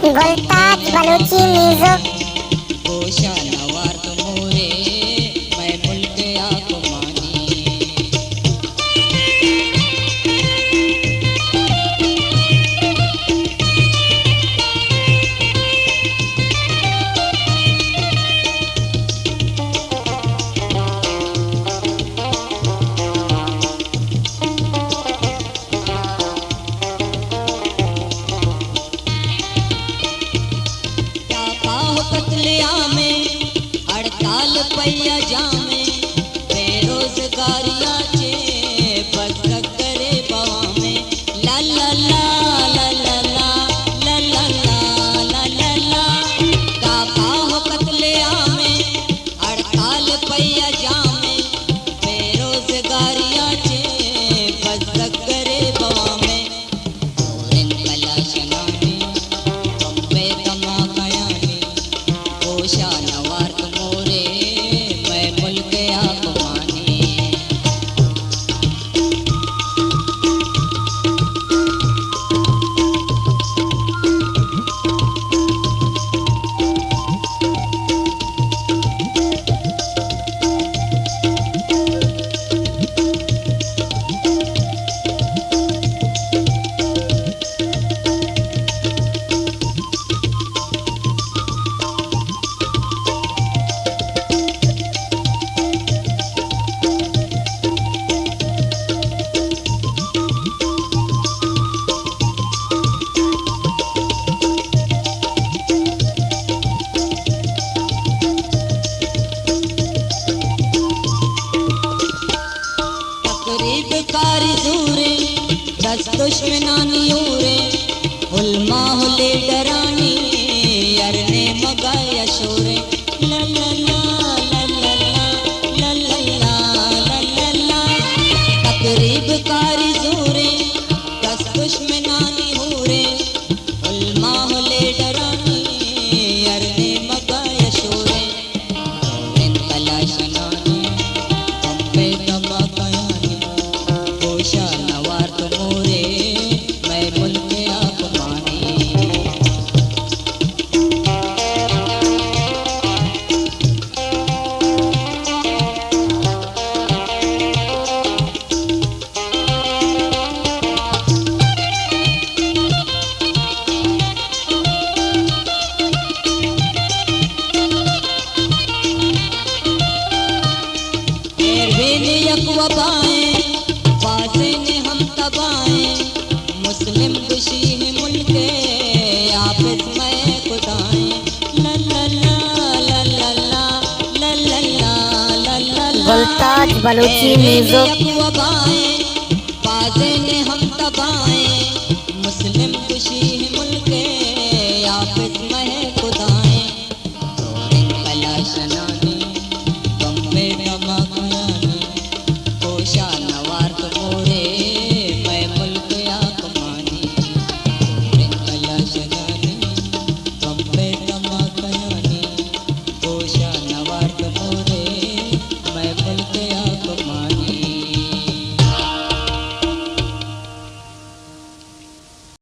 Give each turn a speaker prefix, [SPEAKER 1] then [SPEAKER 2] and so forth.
[SPEAKER 1] गुलताज Balochi music.
[SPEAKER 2] गोशा noir मोरे मैं मुल्क आकुमानी। कतलिया में हड़ताल पैया जामे बेरोजगारिया चे बस करे बवा में ला ला ला ला ला ला ला ला ला ला ला काका हो कतलिया में हड़ताल पैया जामे बेरोजगारिया चे बस करे बवा में इन कलाशना में बम्बे कमा कयानी। गोशा नवार मोरे मैं मुल्क आकुमानी। तकरीब कारी दूरे दस दुश्मनानी उरे उल्मा हुले डरानी अरने मगाया शोरे ला ला ला ला ला ला ला ला ला ला। तकरीब कारी दूरे दस दुश्मनानी उरे उल्मा हुले डरानी अरने मगाया शोरे इन कलाशनानी बम्बे दमा कयानी। गोशा नवार मोरे मैं मुल्क आकुमानी। बासे ने हम तबाए मुस्लिम खुशी है मुल्क आपस में खुदाए ला ला ला ला ला ला ला ला ला ला ला।
[SPEAKER 1] गुलताज बलूची म्यूजिक।
[SPEAKER 2] बासे ने हम तबाए मुस्लिम खुशी है मुल्क